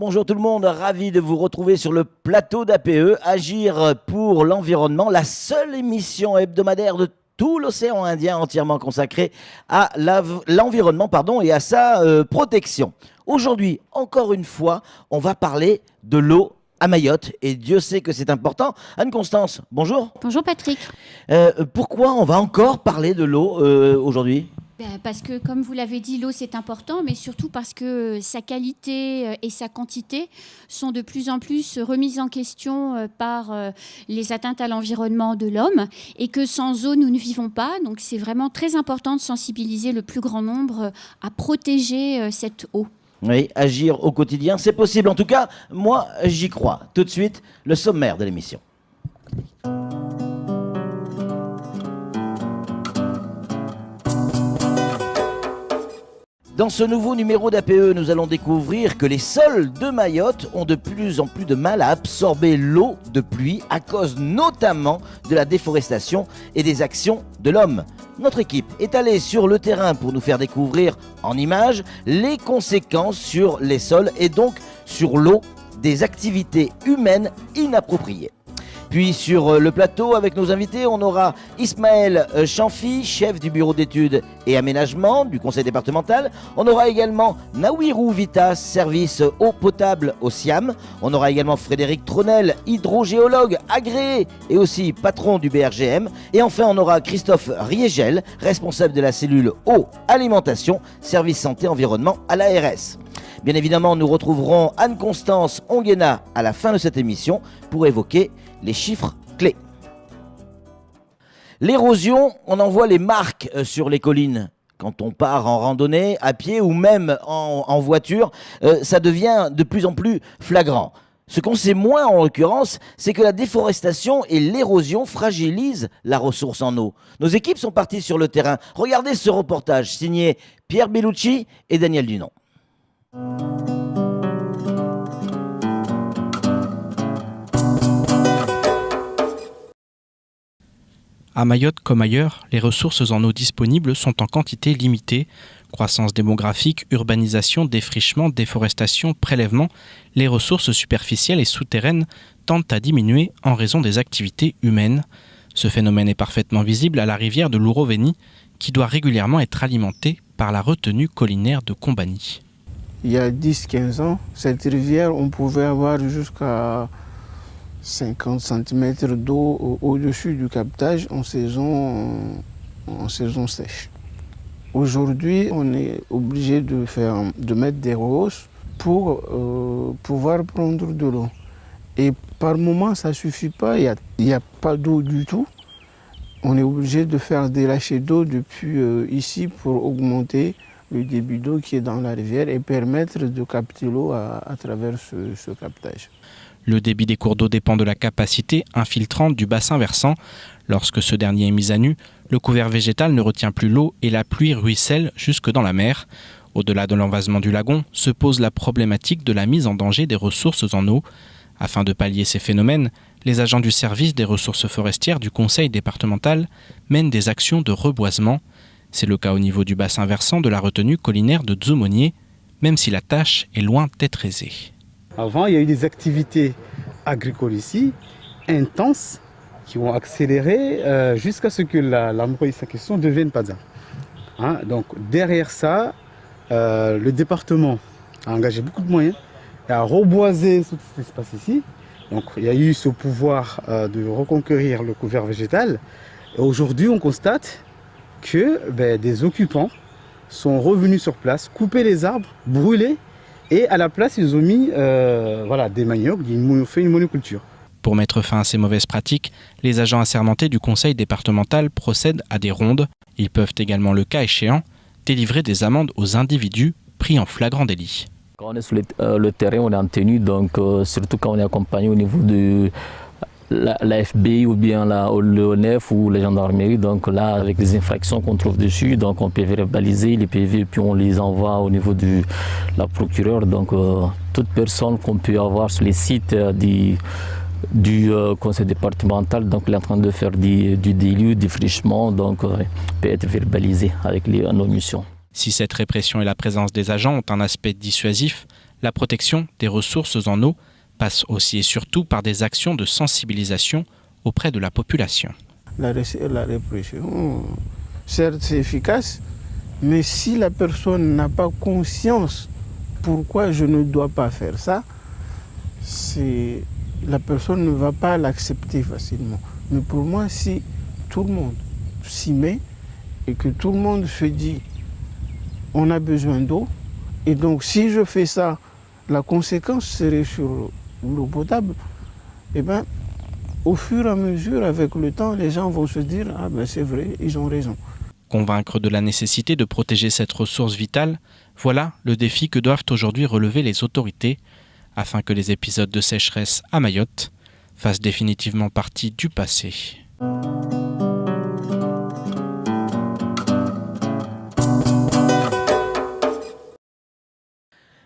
bonjour tout le monde, ravi de vous retrouver sur le plateau d'APE, Agir pour l'environnement, la seule émission hebdomadaire de tout l'océan Indien entièrement consacrée à l'environnement et à sa protection. Aujourd'hui, encore une fois, on va parler de l'eau à Mayotte, et Dieu sait que c'est important. Anne-Constance, bonjour. Bonjour Patrick. Pourquoi on va encore parler de l'eau aujourd'hui ? Parce que, comme vous l'avez dit, l'eau c'est important, mais surtout parce que sa qualité et sa quantité sont de plus en plus remises en question par les atteintes à l'environnement de l'homme, et que sans eau nous ne vivons pas. Donc c'est vraiment très important de sensibiliser le plus grand nombre à protéger cette eau. Oui, agir au quotidien, c'est possible. En tout cas, moi, j'y crois. Tout de suite, le sommaire de l'émission. Dans ce nouveau numéro d'APE, nous allons découvrir que les sols de Mayotte ont de plus en plus de mal à absorber l'eau de pluie à cause notamment de la déforestation et des actions de l'homme. Notre équipe est allée sur le terrain pour nous faire découvrir en images les conséquences sur les sols et donc sur l'eau des activités humaines inappropriées. Puis sur le plateau, avec nos invités, on aura Ismaël Chanfi, chef du bureau d'études et aménagement du conseil départemental. On aura également Nawirou Vitas, service eau potable au SIAM. On aura également Frédéric Tronel, hydrogéologue agréé et aussi patron du BRGM. Et enfin, on aura Christophe Riegel, responsable de la cellule eau alimentation, service santé environnement à l'ARS. Bien évidemment, nous retrouverons Anne-Constance Onguena à la fin de cette émission pour évoquer les chiffres clés. L'érosion, on en voit les marques sur les collines. Quand on part en randonnée, à pied ou même en voiture, ça devient de plus en plus flagrant. Ce qu'on sait moins en l'occurrence, c'est que la déforestation et l'érosion fragilisent la ressource en eau. Nos équipes sont parties sur le terrain. Regardez ce reportage signé Pierre Bellucci et Daniel Dunon. À Mayotte comme ailleurs, les ressources en eau disponibles sont en quantité limitée. Croissance démographique, urbanisation, défrichement, déforestation, prélèvement, les ressources superficielles et souterraines tendent à diminuer en raison des activités humaines. Ce phénomène est parfaitement visible à la rivière de l'Ouroveni, qui doit régulièrement être alimentée par la retenue collinaire de Combani. Il y a 10-15 ans, cette rivière, on pouvait avoir jusqu'à 50 cm d'eau au-dessus du captage en saison sèche. Aujourd'hui, on est obligé de mettre des rehausses pour pouvoir prendre de l'eau. Et par moment, ça ne suffit pas, il n'y a pas d'eau du tout. On est obligé de faire des lâchers d'eau depuis ici pour augmenter le débit d'eau qui est dans la rivière et permettre de capter l'eau à travers ce captage. Le débit des cours d'eau dépend de la capacité infiltrante du bassin versant. Lorsque ce dernier est mis à nu, le couvert végétal ne retient plus l'eau et la pluie ruisselle jusque dans la mer. Au-delà de l'envasement du lagon, se pose la problématique de la mise en danger des ressources en eau. Afin de pallier ces phénomènes, les agents du service des ressources forestières du conseil départemental mènent des actions de reboisement. C'est le cas au niveau du bassin versant de la retenue collinaire de Dzomonier, même si la tâche est loin d'être aisée. Avant, il y a eu des activités agricoles ici, intenses, qui ont accéléré jusqu'à ce que l'endroit en question devienne Padza. Donc derrière ça, le département a engagé beaucoup de moyens et a reboisé tout cet espace ici. Donc il y a eu ce pouvoir de reconquérir le couvert végétal. Et aujourd'hui, on constate que des occupants sont revenus sur place, coupé les arbres, brûlé. Et à la place, ils ont mis des maniocs, ils ont fait une monoculture. Pour mettre fin à ces mauvaises pratiques, les agents assermentés du conseil départemental procèdent à des rondes. Ils peuvent également, le cas échéant, délivrer des amendes aux individus pris en flagrant délit. Quand on est sur le terrain, on est en tenue, donc surtout quand on est accompagné au niveau de l'AFB ou bien l'ONF ou la gendarmerie, donc là avec les infractions qu'on trouve dessus, donc on peut verbaliser les PV puis on les envoie au niveau de la procureure. Donc toute personne qu'on peut avoir sur les sites du conseil départemental, donc il est en train de faire du délit, du défrichement, donc peut être verbalisé avec nos missions. Si cette répression et la présence des agents ont un aspect dissuasif, La protection des ressources en eau passe aussi et surtout par des actions de sensibilisation auprès de la population. La répression, certes, c'est efficace, mais si la personne n'a pas conscience pourquoi je ne dois pas faire ça, la personne ne va pas l'accepter facilement. Mais pour moi, si tout le monde s'y met et que tout le monde se dit on a besoin d'eau, et donc si je fais ça, la conséquence serait sur l'eau potable, eh bien, au fur et à mesure, avec le temps, les gens vont se dire ah ben c'est vrai, ils ont raison. Convaincre de la nécessité de protéger cette ressource vitale, voilà le défi que doivent aujourd'hui relever les autorités afin que les épisodes de sécheresse à Mayotte fassent définitivement partie du passé.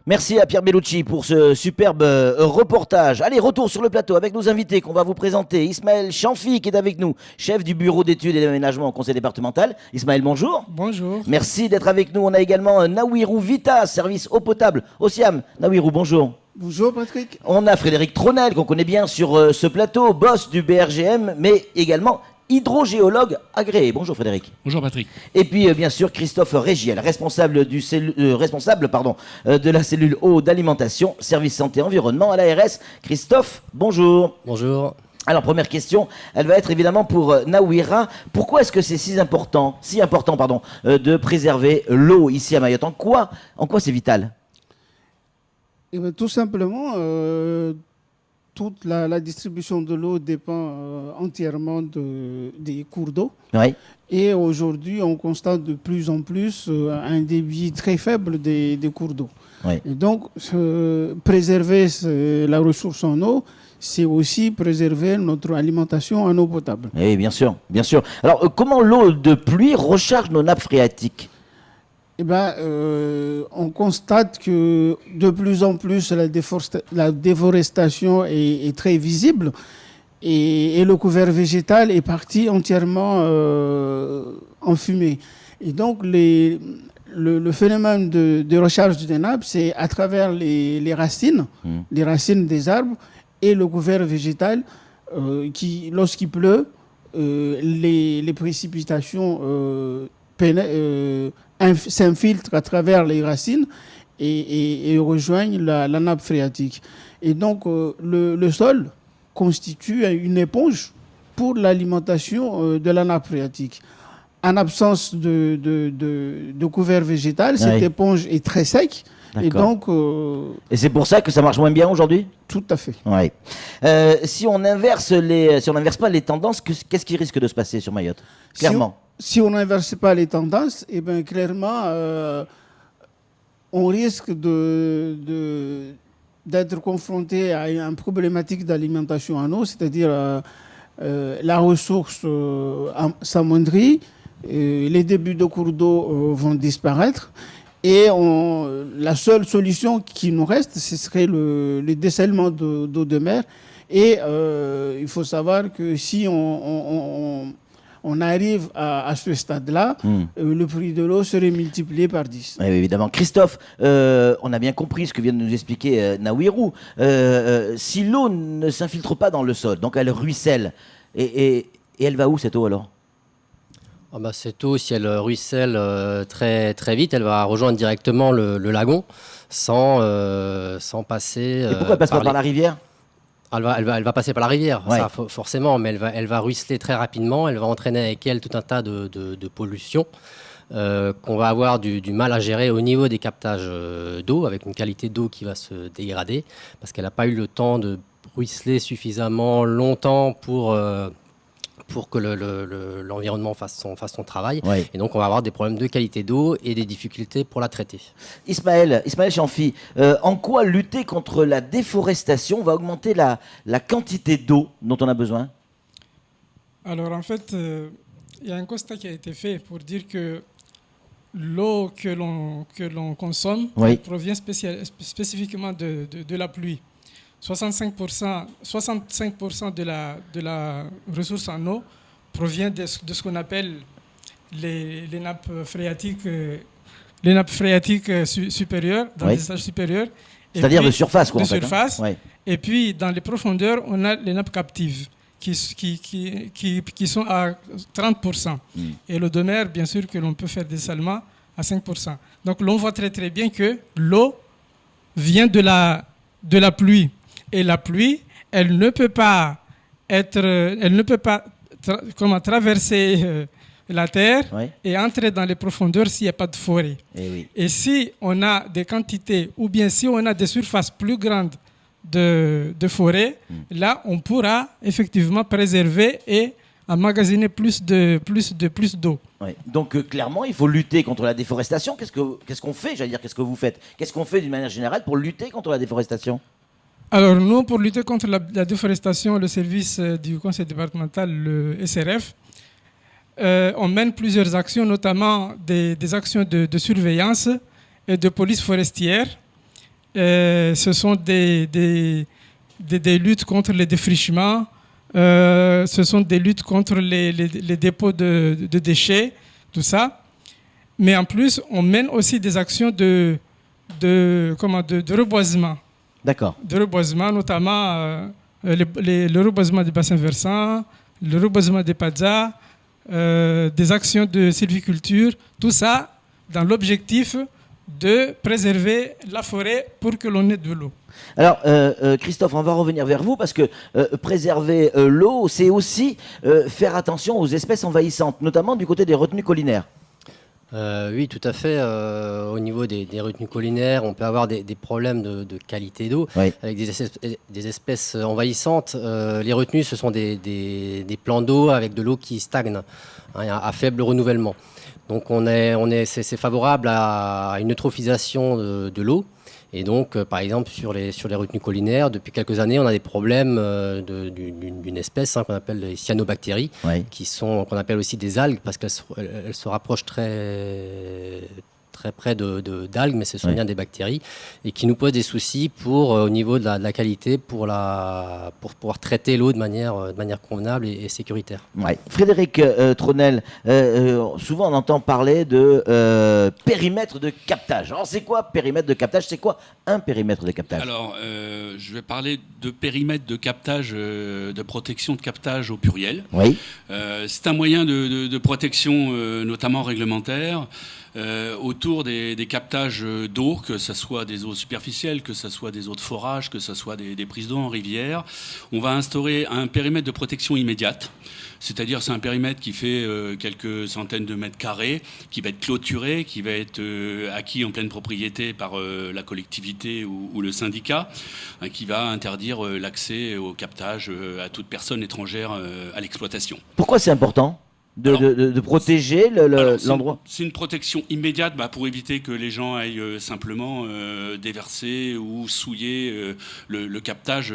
Merci à Pierre Bellucci pour ce superbe reportage. Allez, retour sur le plateau avec nos invités qu'on va vous présenter. Ismaël Chamfi qui est avec nous, chef du bureau d'études et d'aménagement au conseil départemental. Ismaël, bonjour. Bonjour. Merci d'être avec nous. On a également Nawirou Vita, service eau potable au Siam. Nawirou, bonjour. Bonjour Patrick. On a Frédéric Tronel qu'on connaît bien sur ce plateau, boss du BRGM, mais également hydrogéologue agréé. Bonjour Frédéric. Bonjour Patrick. Et puis bien sûr Christophe Régiel, responsable de la cellule eau d'alimentation, service santé environnement à l'ARS. Christophe, bonjour. Bonjour. Alors première question, elle va être évidemment pour Nawira. Pourquoi est-ce que c'est si important de préserver l'eau ici à Mayotte? En quoi c'est vital? Eh bien, tout simplement, toute la distribution de l'eau dépend entièrement des cours d'eau. Oui. Et aujourd'hui, on constate de plus en plus un débit très faible des cours d'eau. Oui. Et donc, préserver la ressource en eau, c'est aussi préserver notre alimentation en eau potable. Oui, bien sûr, bien sûr. Alors, comment l'eau de pluie recharge nos nappes phréatiques? Eh ben, on constate que de plus en plus la déforestation est très visible et le couvert végétal est parti entièrement en fumée. Et donc le phénomène de recharge des nappes, c'est à travers les racines des arbres et le couvert végétal qui, lorsqu'il pleut, les précipitations s'infiltrent à travers les racines et rejoignent la nappe phréatique. Et donc, le sol constitue une éponge pour l'alimentation de la nappe phréatique. En absence de couvert végétal, cette éponge est très sec. D'accord. Et donc, et c'est pour ça que ça marche moins bien aujourd'hui? Tout à fait. Ouais. Si on n'inverse pas les tendances, qu'est-ce qui risque de se passer sur Mayotte? Clairement. Si on n'inverse pas les tendances, eh bien, clairement, on risque d'être confronté à une problématique d'alimentation en eau, c'est-à-dire la ressource s'amoindrit, les débits de cours d'eau vont disparaître, et la seule solution qui nous reste, ce serait le dessalement d'eau de mer. Et il faut savoir que si on arrive à ce stade-là, le prix de l'eau serait multiplié par 10. Oui, évidemment. Christophe, on a bien compris ce que vient de nous expliquer Nawirou. Si l'eau ne s'infiltre pas dans le sol, donc elle ruisselle, et elle va où cette eau alors? Cette eau, si elle ruisselle très, très vite, elle va rejoindre directement le lagon sans passer... Et pourquoi elle passe pas par la rivière? Elle va passer par la rivière, ouais. Ça, forcément, mais elle va ruisseler très rapidement. Elle va entraîner avec elle tout un tas de pollutions qu'on va avoir du mal à gérer au niveau des captages d'eau, avec une qualité d'eau qui va se dégrader, parce qu'elle n'a pas eu le temps de ruisseler suffisamment longtemps pour que l'environnement fasse son travail. Ouais. Et donc, on va avoir des problèmes de qualité d'eau et des difficultés pour la traiter. Ismaël Chamfi, en quoi lutter contre la déforestation va augmenter la quantité d'eau dont on a besoin? Alors, en fait, il y a un constat qui a été fait pour dire que l'eau que l'on consomme provient spécifiquement de la pluie. 65% de la ressource en eau provient de ce qu'on appelle les nappes phréatiques supérieures, dans les étages supérieurs, C'est-à-dire de surface, quoi. De en fait, surface. Ouais. Et puis, dans les profondeurs, on a les nappes captives qui sont à 30%. Et l'eau de mer, bien sûr, que l'on peut faire des salements à 5%. Donc, l'on voit très, très bien que l'eau vient de la pluie. Et la pluie, elle ne peut pas traverser la terre et entrer dans les profondeurs s'il n'y a pas de forêt. Et si on a des quantités, ou bien si on a des surfaces plus grandes de forêt, là, on pourra effectivement préserver et emmagasiner plus d'eau. Ouais. Donc clairement, il faut lutter contre la déforestation. Qu'est-ce qu'on fait, j'allais dire, qu'est-ce que vous faites? Qu'est-ce qu'on fait d'une manière générale pour lutter contre la déforestation? Alors nous, pour lutter contre la déforestation, le service du conseil départemental, le SRF, on mène plusieurs actions, notamment des actions de surveillance et de police forestière. Ce sont des luttes contre les défrichements, ce sont des luttes contre les dépôts de déchets, tout ça. Mais en plus, on mène aussi des actions de reboisement. D'accord. De reboisement, notamment le reboisement des bassins versants, le reboisement des padzas, des actions de sylviculture, tout ça dans l'objectif de préserver la forêt pour que l'on ait de l'eau. Alors, Christophe, on va revenir vers vous parce que préserver l'eau, c'est aussi faire attention aux espèces envahissantes, notamment du côté des retenues collinaires. Oui, tout à fait. Au niveau des retenues collinaires, on peut avoir des problèmes de qualité d'eau avec des espèces envahissantes. Les retenues, ce sont des plans d'eau avec de l'eau qui stagne, à faible renouvellement. Donc c'est favorable à une eutrophisation de l'eau. Et donc, par exemple, sur les retenues collinaires, depuis quelques années, on a des problèmes d'une espèce qu'on appelle les cyanobactéries, qu'on appelle aussi des algues, parce qu'elles se rapprochent très près d'algues, mais ce sont bien des bactéries, et qui nous posent des soucis au niveau de la qualité, pour pouvoir traiter l'eau de manière convenable et sécuritaire. Ouais. Frédéric Tronel, souvent on entend parler de périmètre de captage. Alors c'est quoi périmètre de captage? C'est quoi un périmètre de captage? Alors je vais parler de périmètre de captage, de protection de captage au pluriel. Oui. C'est un moyen de protection notamment réglementaire autour des captages d'eau, que ce soit des eaux superficielles, que ce soit des eaux de forage, que ce soit des prises d'eau en rivière. On va instaurer un périmètre de protection immédiate. C'est-à-dire c'est un périmètre qui fait quelques centaines de mètres carrés, qui va être clôturé, qui va être acquis en pleine propriété par la collectivité ou le syndicat, qui va interdire l'accès au captage à toute personne étrangère à l'exploitation. Pourquoi c'est important de protéger l'endroit? C'est une protection immédiate pour éviter que les gens aillent simplement déverser ou souiller le captage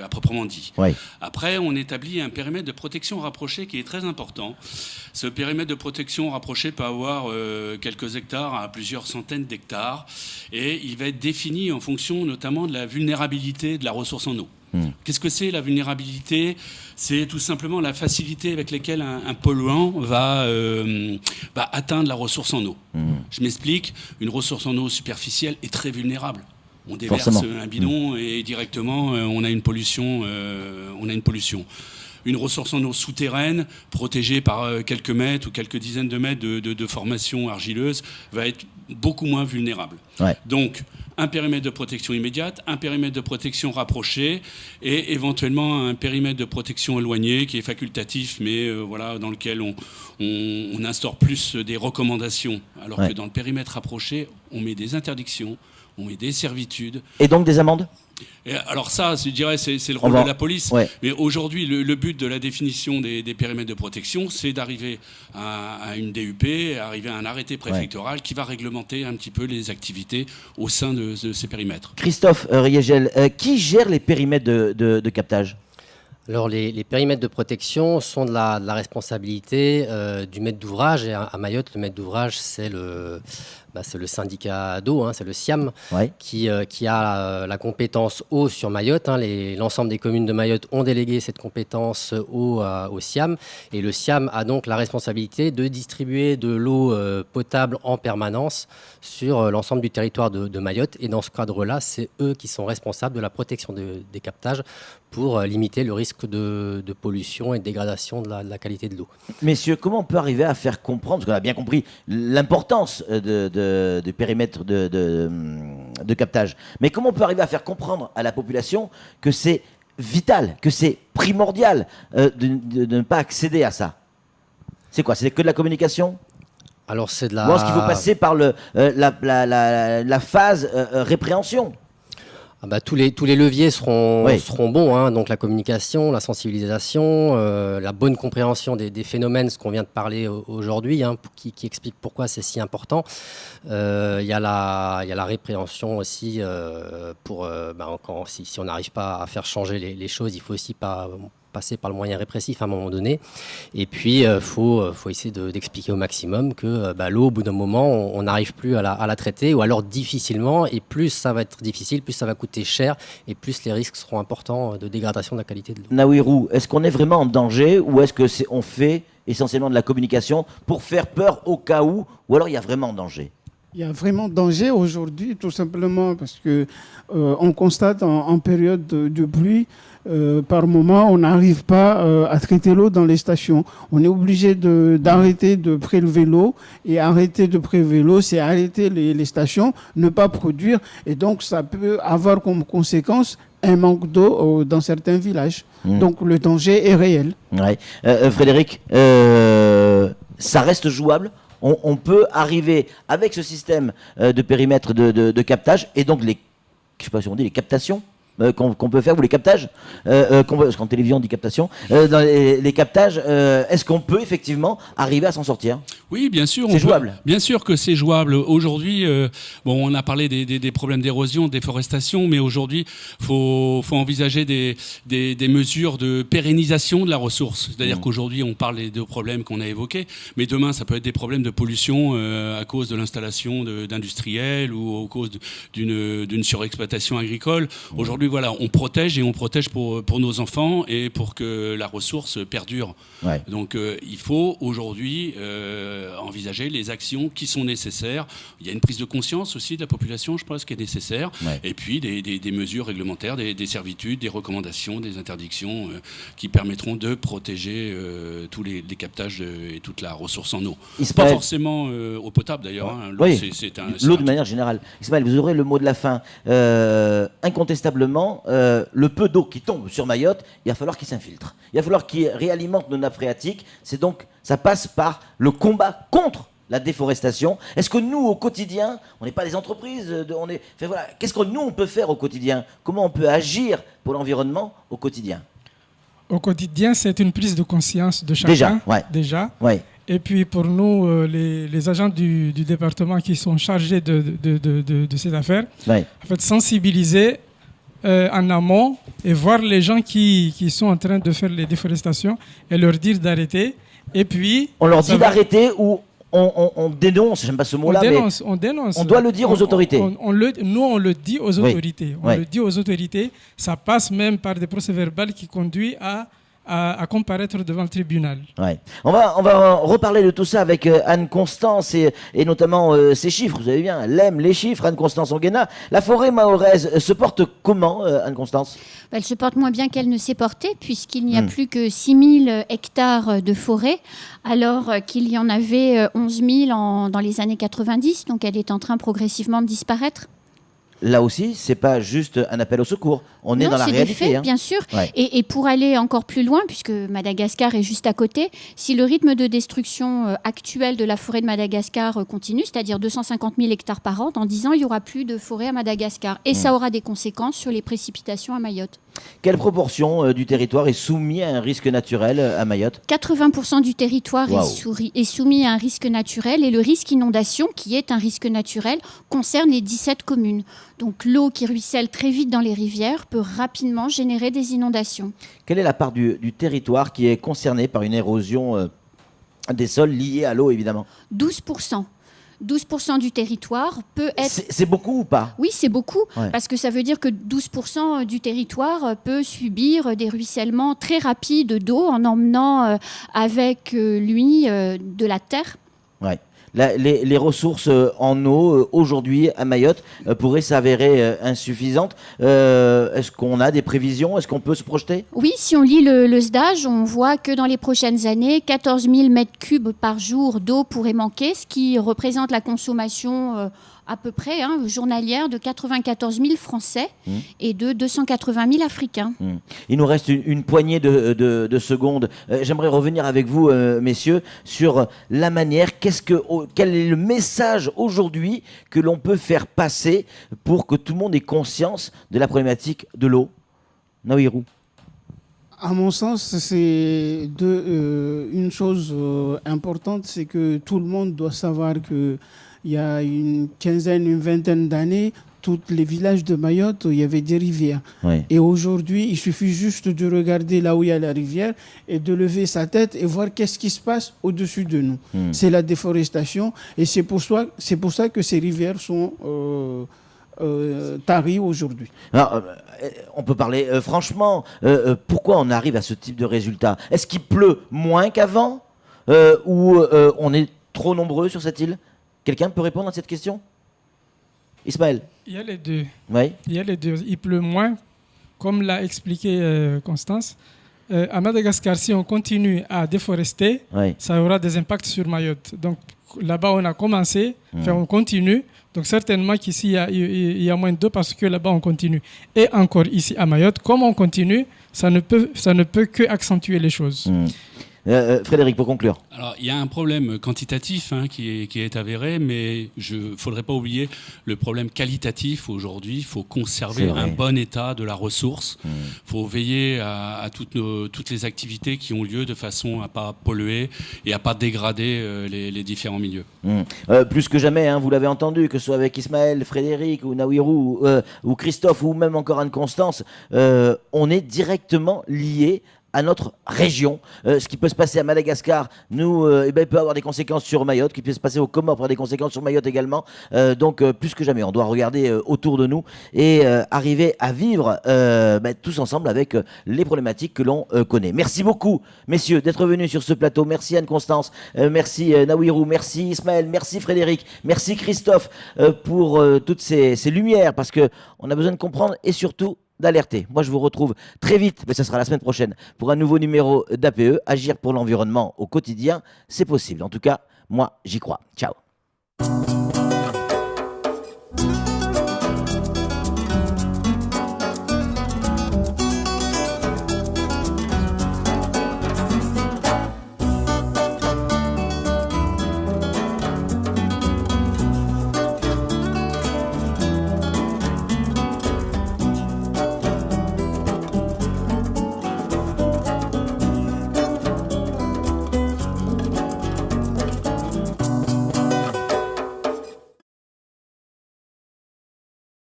à proprement dit. Après, on établit un périmètre de protection rapproché qui est très important. Ce périmètre de protection rapproché peut avoir quelques hectares à plusieurs centaines d'hectares, et il va être défini en fonction notamment de la vulnérabilité de la ressource en eau. Qu'est-ce que c'est la vulnérabilité? C'est tout simplement la facilité avec laquelle un polluant va atteindre la ressource en eau. Je m'explique, une ressource en eau superficielle est très vulnérable. On déverse un bidon et directement on a une pollution. Une ressource en eau souterraine, protégée par quelques mètres ou quelques dizaines de mètres de formation argileuse, va être beaucoup moins vulnérable. Donc, un périmètre de protection immédiate, un périmètre de protection rapproché et éventuellement un périmètre de protection éloigné qui est facultatif, mais dans lequel on instaure plus des recommandations, alors que dans le périmètre rapproché, on met des interdictions, on met des servitudes. Et donc des amendes? Alors ça, je dirais, c'est le rôle de la police. Mais aujourd'hui, le but de la définition des périmètres de protection, c'est d'arriver à une DUP, arriver à un arrêté préfectoral qui va réglementer un petit peu les activités au sein de ces périmètres. Christophe Riegel, qui gère les périmètres de captage? Alors les périmètres de protection sont de la responsabilité du maître d'ouvrage. Et à Mayotte, le maître d'ouvrage, c'est le syndicat d'eau, hein, c'est le SIAM, qui a la compétence eau sur Mayotte. Hein. L'ensemble des communes de Mayotte ont délégué cette compétence eau au SIAM. Et le SIAM a donc la responsabilité de distribuer de l'eau potable en permanence sur l'ensemble du territoire de Mayotte. Et dans ce cadre-là, c'est eux qui sont responsables de la protection des captages pour limiter le risque de pollution et de dégradation de la qualité de l'eau. Messieurs, comment on peut arriver à faire comprendre, parce qu'on a bien compris l'importance du périmètre de captage, mais comment on peut arriver à faire comprendre à la population que c'est vital, que c'est primordial de ne pas accéder à ça? C'est quoi? C'est que de la communication? Alors c'est de la... Ou est-ce qu'il faut passer par la phase répréhension? Tous les leviers seront bons, hein. Donc la communication, la sensibilisation, la bonne compréhension des phénomènes, ce qu'on vient de parler aujourd'hui, hein, qui explique pourquoi c'est si important. Il y a la répréhension aussi, si on n'arrive pas à faire changer les choses, il faut aussi passer par le moyen répressif à un moment donné. Et puis, faut essayer d'expliquer au maximum que l'eau, au bout d'un moment, on n'arrive plus à la traiter, ou alors difficilement, et plus ça va être difficile, plus ça va coûter cher, et plus les risques seront importants de dégradation de la qualité de l'eau. Naouirou, est-ce qu'on est vraiment en danger, ou est-ce qu'on fait essentiellement de la communication pour faire peur au cas où, ou alors il y a vraiment danger? Il y a vraiment danger aujourd'hui, tout simplement parce que on constate en période de pluie, par moment, on n'arrive pas à traiter l'eau dans les stations. On est obligé d'arrêter de prélever l'eau, et arrêter de prélever l'eau, c'est arrêter les stations, ne pas produire, et donc ça peut avoir comme conséquence un manque d'eau dans certains villages. Donc le danger est réel. Ouais. Frédéric, ça reste jouable? On peut arriver avec ce système de périmètre de captage, et donc je ne sais pas si on dit les captations qu'on peut faire, ou les captages, parce qu'en télévision on dit captation, dans les captages, est-ce qu'on peut effectivement arriver à s'en sortir? Oui, bien sûr. C'est jouable. Bien sûr que c'est jouable. Aujourd'hui, on a parlé des problèmes d'érosion, de déforestation, mais aujourd'hui, faut envisager des mesures de pérennisation de la ressource. C'est-à-dire qu'aujourd'hui, on parle des deux problèmes qu'on a évoqués, mais demain, ça peut être des problèmes de pollution à cause de l'installation d'industriels ou à cause d'une surexploitation agricole. Aujourd'hui, voilà, on protège, et on protège pour nos enfants et pour que la ressource perdure. Ouais. Donc il faut aujourd'hui envisager les actions qui sont nécessaires. Il y a une prise de conscience aussi de la population, je pense, qui est nécessaire. Ouais. Et puis des mesures réglementaires, des servitudes, des recommandations, des interdictions qui permettront de protéger tous les captages et toute la ressource en eau. Pas forcément eau potable d'ailleurs. Hein. L'eau, oui. L'eau de manière générale. Ismaël, vous aurez le mot de la fin. Incontestablement, le peu d'eau qui tombe sur Mayotte, il va falloir qu'il s'infiltre. Il va falloir qu'il réalimente nos nappes phréatiques. Ça passe par le combat contre la déforestation. Est-ce que nous, au quotidien, on n'est pas des entreprises, qu'est-ce que nous, on peut faire au quotidien? Comment on peut agir pour l'environnement au quotidien? Au quotidien, c'est une prise de conscience de chacun. Déjà. Ouais. Et puis pour nous, les agents du département qui sont chargés de cette affaire, en fait, sensibiliser en amont et voir les gens qui sont en train de faire les déforestations et leur dire d'arrêter. Et puis on leur dit d'arrêter, ou on dénonce, j'aime pas ce mot-là, on dénonce. On doit le dire aux autorités. On le dit aux autorités. On le dit aux autorités. Ça passe même par des procès-verbaux qui conduisent à comparaître devant le tribunal. Ouais. On va reparler de tout ça avec Anne-Constance et notamment ces chiffres. Vous savez bien, elle aime les chiffres, Anne-Constance Onguena. La forêt mahoraise se porte comment, Anne-Constance? Elle se porte moins bien qu'elle ne s'est portée, puisqu'il n'y a plus que 6 000 hectares de forêt, alors qu'il y en avait 11 000 dans les années 90. Donc elle est en train progressivement de disparaître. Là aussi, c'est pas juste un appel au secours. On est dans la réalité. C'est des faits, bien sûr. Ouais. Et pour aller encore plus loin, puisque Madagascar est juste à côté, si le rythme de destruction actuel de la forêt de Madagascar continue, c'est-à-dire 250 000 hectares par an, dans 10 ans, il n'y aura plus de forêt à Madagascar. Et ça aura des conséquences sur les précipitations à Mayotte. Quelle proportion du territoire est soumis à un risque naturel à Mayotte? 80% du territoire est soumis à un risque naturel, et le risque inondation, qui est un risque naturel, concerne les 17 communes. Donc l'eau qui ruisselle très vite dans les rivières peut rapidement générer des inondations. Quelle est la part du territoire qui est concernée par une érosion des sols liée à l'eau, évidemment? 12%. 12% du territoire peut être... C'est beaucoup ou pas? Oui, c'est beaucoup, ouais. Parce que ça veut dire que 12% du territoire peut subir des ruissellements très rapides d'eau en emmenant avec lui de la terre. Ouais. Les ressources en eau aujourd'hui à Mayotte pourraient s'avérer insuffisantes. Est-ce qu'on a des prévisions? Est-ce qu'on peut se projeter? Oui, si on lit le SDAGE, on voit que dans les prochaines années, 14 000 mètres cubes par jour d'eau pourraient manquer, ce qui représente la consommation à peu près journalière de 94 000 Français et de 280 000 Africains. Il nous reste une poignée de secondes. J'aimerais revenir avec vous, messieurs, sur la manière, quel est le message aujourd'hui que l'on peut faire passer pour que tout le monde ait conscience de la problématique de l'eau. Naouirou. À mon sens, c'est une chose importante, c'est que tout le monde doit savoir que il y a une quinzaine, une vingtaine d'années, tous les villages de Mayotte, il y avait des rivières. Oui. Et aujourd'hui, il suffit juste de regarder là où il y a la rivière et de lever sa tête et voir qu'est-ce qui se passe au-dessus de nous. C'est la déforestation et c'est pour ça que ces rivières sont taries aujourd'hui. Alors, on peut parler franchement, pourquoi on arrive à ce type de résultat? Est-ce qu'il pleut moins qu'avant ou on est trop nombreux sur cette île? Quelqu'un peut répondre à cette question? Ismaël? Il y a les deux. Oui. Il y a les deux. Il pleut moins, comme l'a expliqué Constance. À Madagascar, si on continue à déforester, ça aura des impacts sur Mayotte. Donc là-bas, on a commencé, on continue. Donc certainement qu'ici, il y a moins d'eau parce que là-bas, on continue. Et encore ici à Mayotte, comme on continue, ça ne peut que accentuer les choses. Frédéric, pour conclure. Alors, il y a un problème quantitatif qui est avéré, mais il ne faudrait pas oublier le problème qualitatif. Aujourd'hui, il faut conserver un bon état de la ressource. Il faut veiller à toutes les activités qui ont lieu de façon à ne pas polluer et à ne pas dégrader les différents milieux. Plus que jamais, vous l'avez entendu, que ce soit avec Ismaël, Frédéric ou Naouirou ou Christophe ou même encore Anne-Constance, on est directement liés à notre région. Ce qui peut se passer à Madagascar, il peut avoir des conséquences sur Mayotte, qui peut se passer aux Comores, avoir des conséquences sur Mayotte également. Donc, plus que jamais, on doit regarder autour de nous et arriver à vivre tous ensemble avec les problématiques que l'on connaît. Merci beaucoup, messieurs, d'être venus sur ce plateau. Merci Anne-Constance, merci Naouirou, merci Ismaël, merci Frédéric, merci Christophe pour toutes ces lumières, parce qu'on a besoin de comprendre et surtout d'alerter. Moi, je vous retrouve très vite, mais ce sera la semaine prochaine, pour un nouveau numéro d'APE. Agir pour l'environnement au quotidien, c'est possible. En tout cas, moi, j'y crois. Ciao.